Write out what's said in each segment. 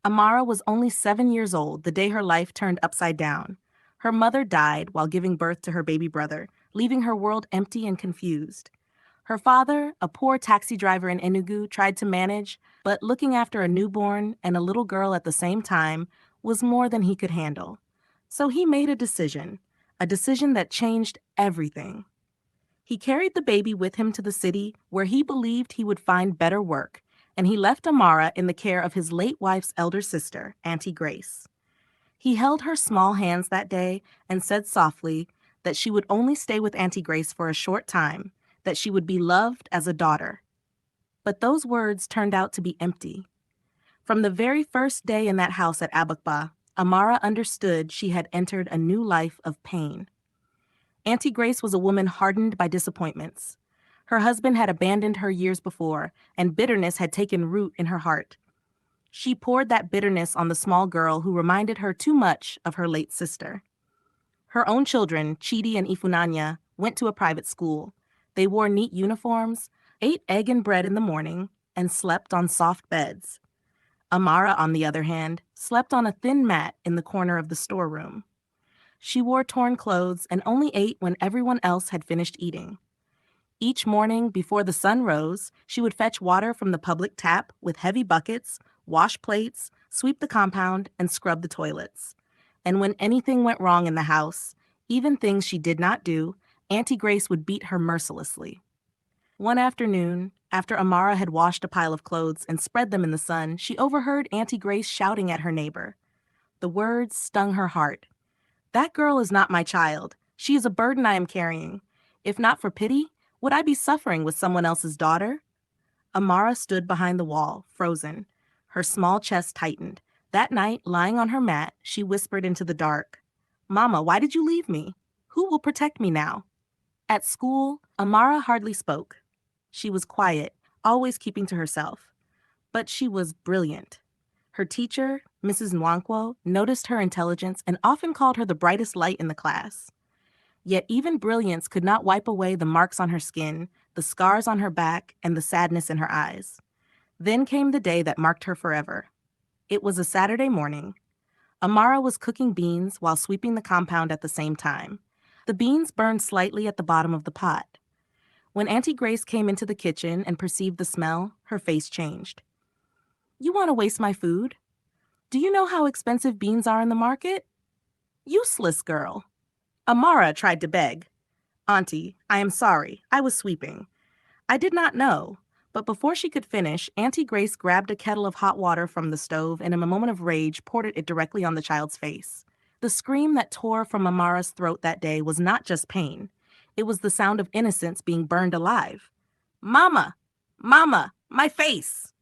Amara was only 7 years old the day her life turned upside down. Her mother died while giving birth to her baby brother, leaving her world empty and confused. Her father, a poor taxi driver in Enugu, tried to manage, but looking after a newborn and a little girl at the same time was more than he could handle. So he made a decision that changed everything. He carried the baby with him to the city where he believed he would find better work, and he left Amara in the care of his late wife's elder sister, Auntie Grace. He held her small hands that day and said softly that she would only stay with Auntie Grace for a short time, that she would be loved as a daughter. But those words turned out to be empty. From the very first day in that house at Agba, Amara understood she had entered a new life of pain. Auntie Grace was a woman hardened by disappointments. Her husband had abandoned her years before, and bitterness had taken root in her heart. She poured that bitterness on the small girl who reminded her too much of her late sister. Her own children, Chidi and Ifunanya, went to a private school. They wore neat uniforms, ate egg and bread in the morning, and slept on soft beds. Amara, on the other hand, slept on a thin mat in the corner of the storeroom. She wore torn clothes and only ate when everyone else had finished eating. Each morning, before the sun rose, she would fetch water from the public tap with heavy buckets, wash plates, sweep the compound, and scrub the toilets. And when anything went wrong in the house, even things she did not do, Auntie Grace would beat her mercilessly. One afternoon, after Amara had washed a pile of clothes and spread them in the sun, she overheard Auntie Grace shouting at her neighbor. The words stung her heart. "That girl is not my child. She is a burden I am carrying. If not for pity, would I be suffering with someone else's daughter?" Amara stood behind the wall, frozen. Her small chest tightened. That night, lying on her mat, she whispered into the dark, "Mama, why did you leave me? Who will protect me now?" At school, Amara hardly spoke. She was quiet, always keeping to herself. But she was brilliant. Her teacher, Mrs. Nwankwo, noticed her intelligence and often called her the brightest light in the class. Yet even brilliance could not wipe away the marks on her skin, the scars on her back, and the sadness in her eyes. Then came the day that marked her forever. It was a Saturday morning. Amara was cooking beans while sweeping the compound at the same time. The beans burned slightly at the bottom of the pot. When Auntie Grace came into the kitchen and perceived the smell, her face changed. "You want to waste my food? Do you know how expensive beans are in the market?" "Useless girl." Amara tried to beg. "Auntie, I am sorry. I was sweeping. I did not know." But before she could finish, Auntie Grace grabbed a kettle of hot water from the stove and in a moment of rage poured it directly on the child's face. The scream that tore from Amara's throat that day was not just pain. It was the sound of innocence being burned alive. "Mama! Mama! My face!"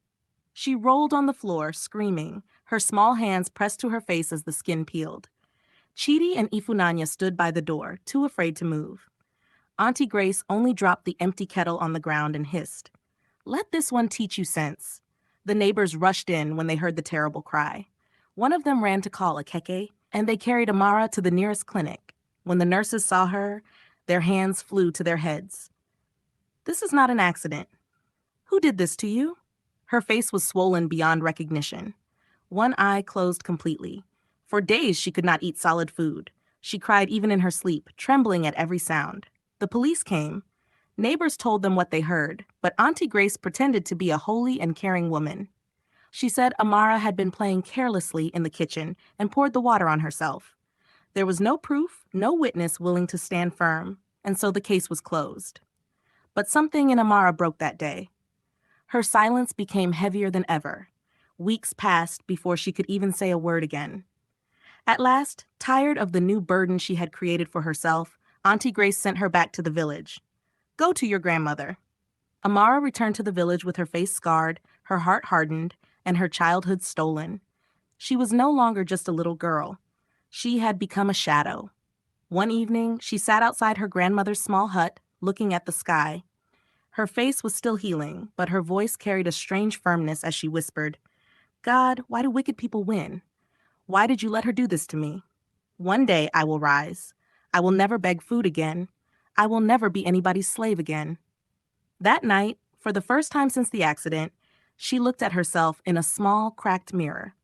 She rolled on the floor, screaming, her small hands pressed to her face as the skin peeled. Chidi and Ifunanya stood by the door, too afraid to move. Auntie Grace only dropped the empty kettle on the ground and hissed, "Let this one teach you sense." The neighbors rushed in when they heard the terrible cry. One of them ran to call a keke, and they carried Amara to the nearest clinic. When the nurses saw her, their hands flew to their heads. "This is not an accident. Who did this to you?" Her face was swollen beyond recognition. One eye closed completely. For days she could not eat solid food. She cried even in her sleep, trembling at every sound. The police came. Neighbors told them what they heard, but Auntie Grace pretended to be a holy and caring woman. She said Amara had been playing carelessly in the kitchen and poured the water on herself. There was no proof, no witness willing to stand firm, and so the case was closed. But something in Amara broke that day. Her silence became heavier than ever. Weeks passed before she could even say a word again. At last, tired of the new burden she had created for herself, Auntie Grace sent her back to the village. "Go to your grandmother." Amara returned to the village with her face scarred, her heart hardened, and her childhood stolen. She was no longer just a little girl. She had become a shadow. One evening, she sat outside her grandmother's small hut, looking at the sky. Her face was still healing, but her voice carried a strange firmness as she whispered, "God, why do wicked people win? Why did you let her do this to me? One day I will rise. I will never beg food again. I will never be anybody's slave again." That night, for the first time since the accident, she looked at herself in a small, cracked mirror.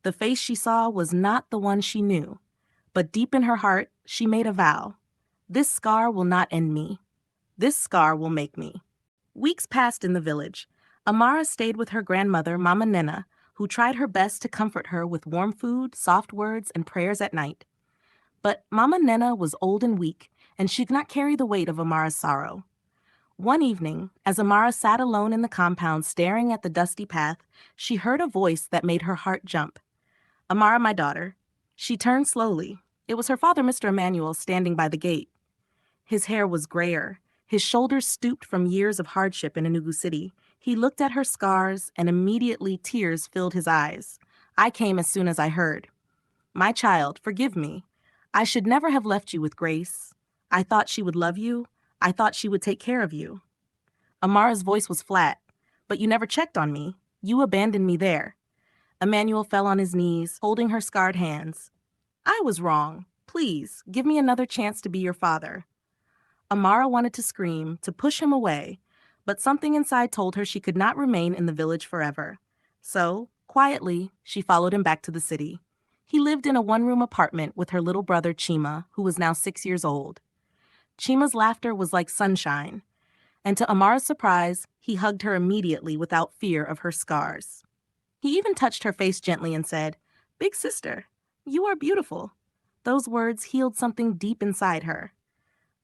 The face she saw was not the one she knew, but deep in her heart, she made a vow. This scar will not end me. This scar will make me. Weeks passed in the village. Amara stayed with her grandmother, Mama Nena, who tried her best to comfort her with warm food, soft words, and prayers at night. But Mama Nena was old and weak, and she could not carry the weight of Amara's sorrow. One evening, as Amara sat alone in the compound staring at the dusty path, she heard a voice that made her heart jump. Amara, my daughter. She turned slowly. It was her father, Mr. Emmanuel, standing by the gate. His hair was grayer. His shoulders stooped from years of hardship in Enugu City. He looked at her scars, and immediately tears filled his eyes. I came as soon as I heard. My child, forgive me. I should never have left you with Grace. I thought she would love you. I thought she would take care of you. Amara's voice was flat. But you never checked on me. You abandoned me there. Emmanuel fell on his knees, holding her scarred hands. I was wrong. Please, give me another chance to be your father. Amara wanted to scream, to push him away, but something inside told her she could not remain in the village forever. So, quietly, she followed him back to the city. He lived in a one-room apartment with her little brother Chima, who was now 6 years old. Chima's laughter was like sunshine, and to Amara's surprise, he hugged her immediately without fear of her scars. He even touched her face gently and said, "Big sister, you are beautiful." Those words healed something deep inside her.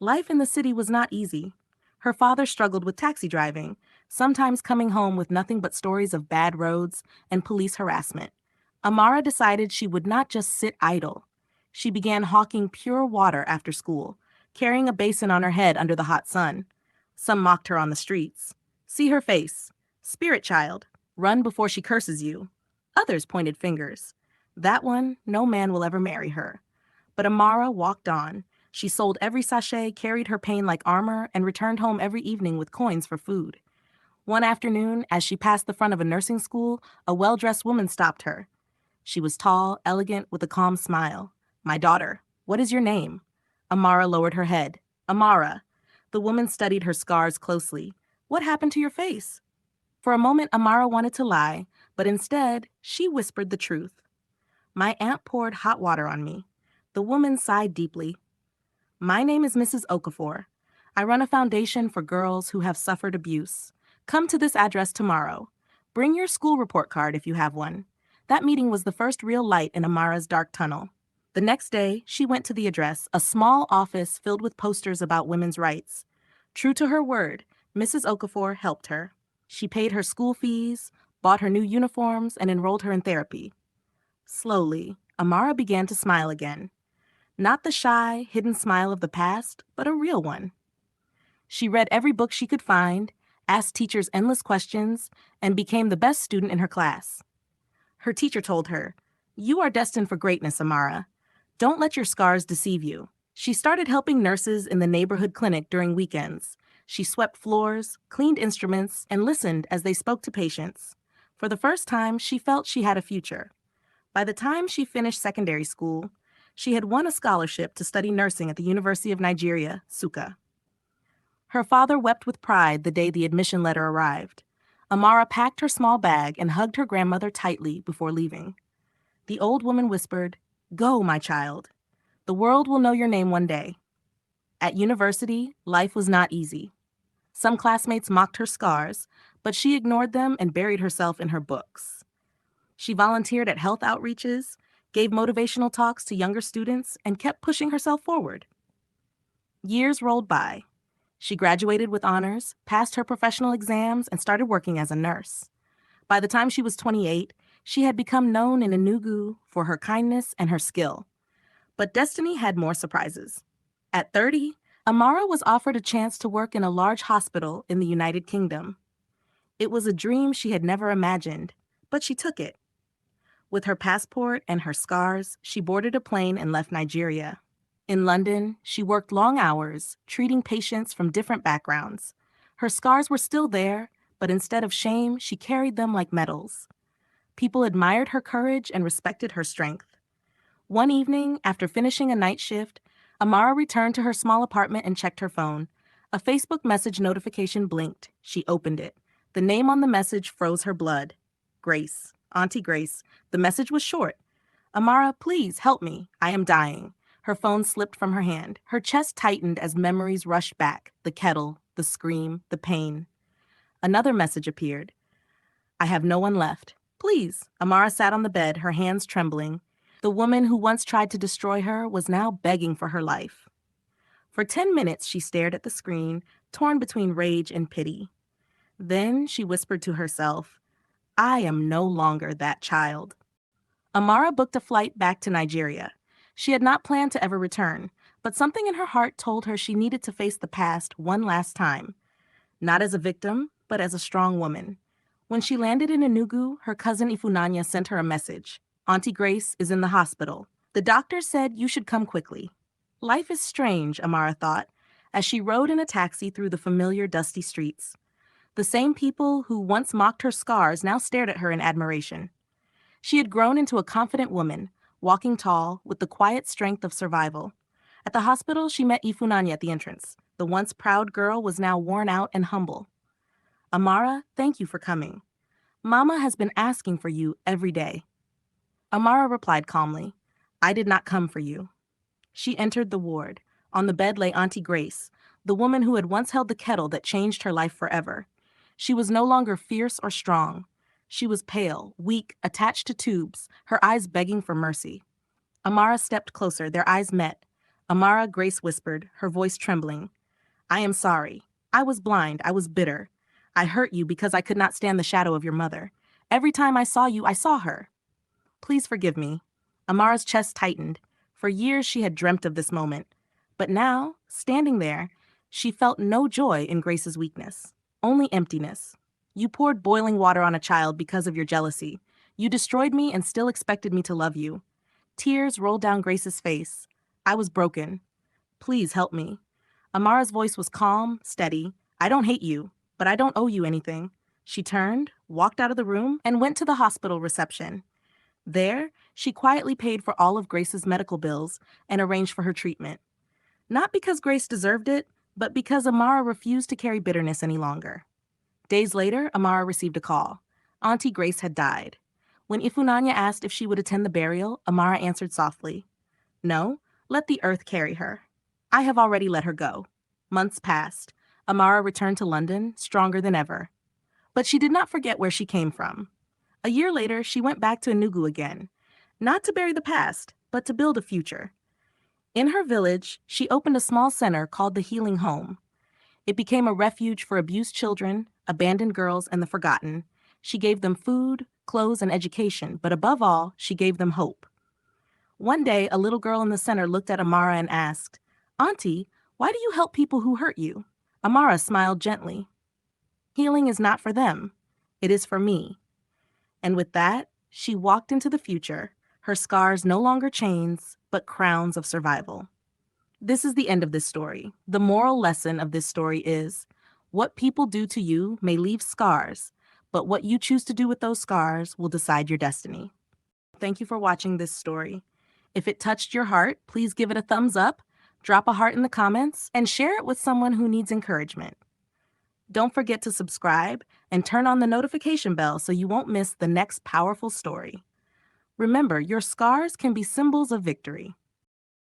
Life in the city was not easy. Her father struggled with taxi driving, sometimes coming home with nothing but stories of bad roads and police harassment. Amara decided she would not just sit idle. She began hawking pure water after school, carrying a basin on her head under the hot sun. Some mocked her on the streets. See her face. Spirit child. Run before she curses you. Others pointed fingers. That one, no man will ever marry her. But Amara walked on. She sold every sachet, carried her pain like armor, and returned home every evening with coins for food. One afternoon, as she passed the front of a nursing school, a well-dressed woman stopped her. She was tall, elegant, with a calm smile. My daughter, what is your name? Amara lowered her head. Amara. The woman studied her scars closely. What happened to your face? For a moment, Amara wanted to lie, but instead, she whispered the truth. My aunt poured hot water on me. The woman sighed deeply. My name is Mrs. Okafor. I run a foundation for girls who have suffered abuse. Come to this address tomorrow. Bring your school report card if you have one. That meeting was the first real light in Amara's dark tunnel. The next day, she went to the address, a small office filled with posters about women's rights. True to her word, Mrs. Okafor helped her. She paid her school fees, bought her new uniforms, and enrolled her in therapy. Slowly, Amara began to smile again. Not the shy, hidden smile of the past, but a real one. She read every book she could find, asked teachers endless questions, and became the best student in her class. Her teacher told her, "You are destined for greatness, Amara. Don't let your scars deceive you." She started helping nurses in the neighborhood clinic during weekends. She swept floors, cleaned instruments, and listened as they spoke to patients. For the first time, she felt she had a future. By the time she finished secondary school, she had won a scholarship to study nursing at the University of Nigeria, Nsukka. Her father wept with pride the day the admission letter arrived. Amara packed her small bag and hugged her grandmother tightly before leaving. The old woman whispered, "Go, my child. The world will know your name one day." At university, life was not easy. Some classmates mocked her scars, but she ignored them and buried herself in her books. She volunteered at health outreaches, gave motivational talks to younger students, and kept pushing herself forward. Years rolled by. She graduated with honors, passed her professional exams, and started working as a nurse. By the time she was 28, she had become known in Enugu for her kindness and her skill. But destiny had more surprises. At 30, Amara was offered a chance to work in a large hospital in the United Kingdom. It was a dream she had never imagined, but she took it. With her passport and her scars, she boarded a plane and left Nigeria. In London, she worked long hours, treating patients from different backgrounds. Her scars were still there, but instead of shame, she carried them like medals. People admired her courage and respected her strength. One evening, after finishing a night shift, Amara returned to her small apartment and checked her phone. A Facebook message notification blinked. She opened it. The name on the message froze her blood. Grace, Auntie Grace. The message was short. Amara, please help me. I am dying. Her phone slipped from her hand. Her chest tightened as memories rushed back. The kettle, the scream, the pain. Another message appeared. I have no one left. Please. Amara sat on the bed, her hands trembling. The woman who once tried to destroy her was now begging for her life. For 10 minutes, she stared at the screen, torn between rage and pity. Then she whispered to herself, I am no longer that child. Amara booked a flight back to Nigeria. She had not planned to ever return, but something in her heart told her she needed to face the past one last time. Not as a victim, but as a strong woman. When she landed in Enugu, her cousin Ifunanya sent her a message. Auntie Grace is in the hospital. The doctor said you should come quickly. Life is strange, Amara thought, as she rode in a taxi through the familiar dusty streets. The same people who once mocked her scars now stared at her in admiration. She had grown into a confident woman, walking tall, with the quiet strength of survival. At the hospital, she met Ifunanya at the entrance. The once proud girl was now worn out and humble. Amara, thank you for coming. Mama has been asking for you every day. Amara replied calmly, I did not come for you. She entered the ward. On the bed lay Auntie Grace, the woman who had once held the kettle that changed her life forever. She was no longer fierce or strong. She was pale, weak, attached to tubes, her eyes begging for mercy. Amara stepped closer, their eyes met. Amara, Grace whispered, her voice trembling. I am sorry. I was blind, I was bitter. I hurt you because I could not stand the shadow of your mother. Every time I saw you, I saw her. Please forgive me. Amara's chest tightened. For years she had dreamt of this moment. But now, standing there, she felt no joy in Grace's weakness, only emptiness. You poured boiling water on a child because of your jealousy. You destroyed me and still expected me to love you. Tears rolled down Grace's face. I was broken. Please help me. Amara's voice was calm, steady. I don't hate you, but I don't owe you anything. She turned, walked out of the room, and went to the hospital reception. There, she quietly paid for all of Grace's medical bills and arranged for her treatment. Not because Grace deserved it, but because Amara refused to carry bitterness any longer. Days later, Amara received a call. Auntie Grace had died. When Ifunanya asked if she would attend the burial, Amara answered softly, No, let the earth carry her. I have already let her go. Months passed. Amara returned to London, stronger than ever. But she did not forget where she came from. A year later, she went back to Enugu again, not to bury the past, but to build a future. In her village, she opened a small center called the Healing Home. It became a refuge for abused children, abandoned girls, and the forgotten. She gave them food, clothes, and education, but above all, she gave them hope. One day, a little girl in the center looked at Amara and asked, Auntie, why do you help people who hurt you? Amara smiled gently. Healing is not for them. It is for me. And with that, she walked into the future, her scars no longer chains, but crowns of survival. This is the end of this story. The moral lesson of this story is, what people do to you may leave scars, but what you choose to do with those scars will decide your destiny. Thank you for watching this story. If it touched your heart, please give it a thumbs up, drop a heart in the comments, and share it with someone who needs encouragement. Don't forget to subscribe and turn on the notification bell so you won't miss the next powerful story. Remember, your scars can be symbols of victory.